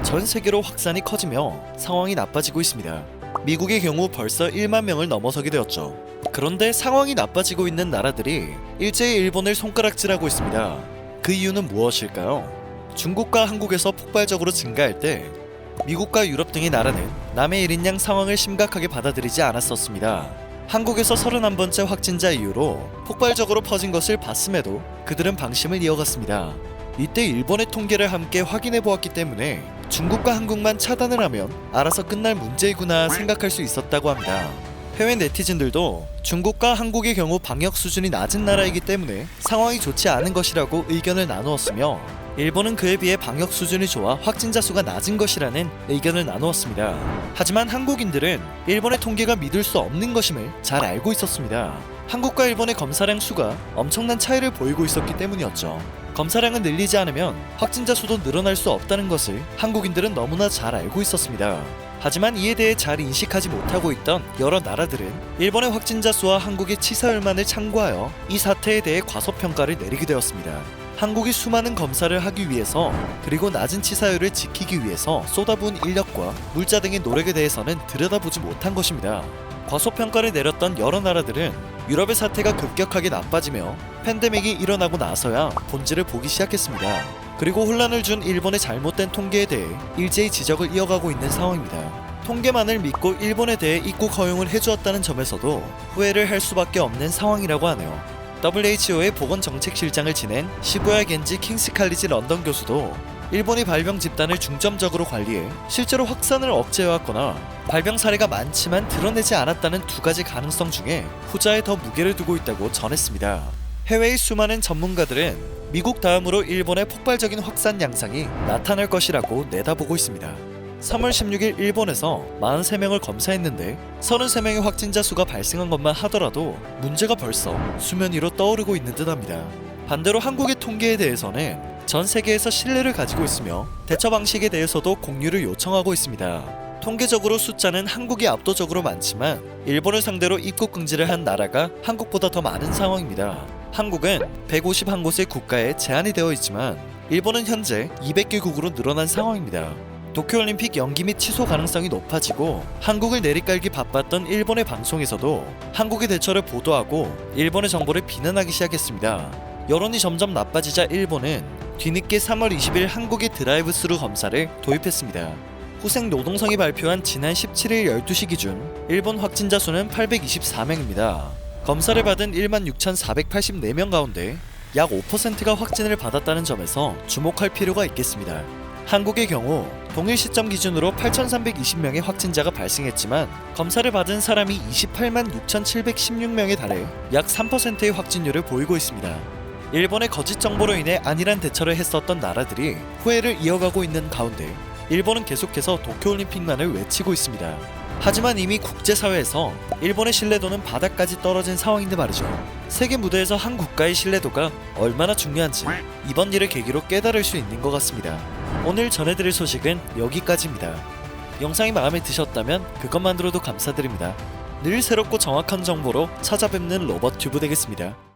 전 세계로 확산이 커지며 상황이 나빠지고 있습니다. 미국의 경우 벌써 1만 명을 넘어서게 되었죠. 그런데 상황이 나빠지고 있는 나라들이 일제히 일본을 손가락질하고 있습니다. 그 이유는 무엇일까요? 중국과 한국에서 폭발적으로 증가할 때 미국과 유럽 등의 나라는 남의 일인 양 상황을 심각하게 받아들이지 않았었습니다. 한국에서 31번째 확진자 이후로 폭발적으로 퍼진 것을 봤음에도 그들은 방심을 이어갔습니다. 이때 일본의 통계를 함께 확인해 보았기 때문에 중국과 한국만 차단을 하면 알아서 끝날 문제이구나 생각할 수 있었다고 합니다. 해외 네티즌들도 중국과 한국의 경우 방역 수준이 낮은 나라이기 때문에 상황이 좋지 않은 것이라고 의견을 나누었으며, 일본은 그에 비해 방역 수준이 좋아 확진자 수가 낮은 것이라는 의견을 나누었습니다. 하지만 한국인들은 일본의 통계가 믿을 수 없는 것임을 잘 알고 있었습니다. 한국과 일본의 검사량 수가 엄청난 차이를 보이고 있었기 때문이었죠. 검사량을 늘리지 않으면 확진자 수도 늘어날 수 없다는 것을 한국인들은 너무나 잘 알고 있었습니다. 하지만 이에 대해 잘 인식하지 못하고 있던 여러 나라들은 일본의 확진자 수와 한국의 치사율만을 참고하여 이 사태에 대해 과소평가를 내리게 되었습니다. 한국이 수많은 검사를 하기 위해서, 그리고 낮은 치사율을 지키기 위해서 쏟아부은 인력과 물자 등의 노력에 대해서는 들여다보지 못한 것입니다. 과소평가를 내렸던 여러 나라들은 유럽의 사태가 급격하게 나빠지며 팬데믹이 일어나고 나서야 본질을 보기 시작했습니다. 그리고 혼란을 준 일본의 잘못된 통계에 대해 일제히 지적을 이어가고 있는 상황입니다. 통계만을 믿고 일본에 대해 입국 허용을 해주었다는 점에서도 후회를 할 수밖에 없는 상황이라고 하네요. WHO의 보건정책실장을 지낸 시부야 겐지 킹스 칼리지 런던 교수도 일본이 발병 집단을 중점적으로 관리해 실제로 확산을 억제해왔거나 발병 사례가 많지만 드러내지 않았다는 두 가지 가능성 중에 후자에 더 무게를 두고 있다고 전했습니다. 해외의 수많은 전문가들은 미국 다음으로 일본의 폭발적인 확산 양상이 나타날 것이라고 내다보고 있습니다. 3월 16일 일본에서 43명을 검사했는데 33명의 확진자 수가 발생한 것만 하더라도 문제가 벌써 수면 위로 떠오르고 있는 듯합니다. 반대로 한국의 통계에 대해서는 전 세계에서 신뢰를 가지고 있으며 대처 방식에 대해서도 공유를 요청하고 있습니다. 통계적으로 숫자는 한국이 압도적으로 많지만 일본을 상대로 입국 금지를 한 나라가 한국보다 더 많은 상황입니다. 한국은 151곳의 국가에 제한이 되어 있지만 일본은 현재 200개국으로 늘어난 상황입니다. 도쿄올림픽 연기 및 취소 가능성이 높아지고 한국을 내리깔기 바빴던 일본의 방송에서도 한국의 대처를 보도하고 일본의 정보를 비난하기 시작했습니다. 여론이 점점 나빠지자 일본은 뒤늦게 3월 20일 한국의 드라이브 스루 검사를 도입했습니다. 후생노동성이 발표한 지난 17일 12시 기준 일본 확진자 수는 824명입니다. 검사를 받은 16,484명 가운데 약 5%가 확진을 받았다는 점에서 주목할 필요가 있겠습니다. 한국의 경우 동일 시점 기준으로 8,320명의 확진자가 발생했지만 검사를 받은 사람이 28만 6,716명에 달해 약 3%의 확진율을 보이고 있습니다. 일본의 거짓 정보로 인해 안일한 대처를 했었던 나라들이 후회를 이어가고 있는 가운데 일본은 계속해서 도쿄올림픽만을 외치고 있습니다. 하지만 이미 국제사회에서 일본의 신뢰도는 바닥까지 떨어진 상황인데 말이죠. 세계 무대에서 한 국가의 신뢰도가 얼마나 중요한지 이번 일을 계기로 깨달을 수 있는 것 같습니다. 오늘 전해드릴 소식은 여기까지입니다. 영상이 마음에 드셨다면 그것만으로도 감사드립니다. 늘 새롭고 정확한 정보로 찾아뵙는 로버튜브 되겠습니다.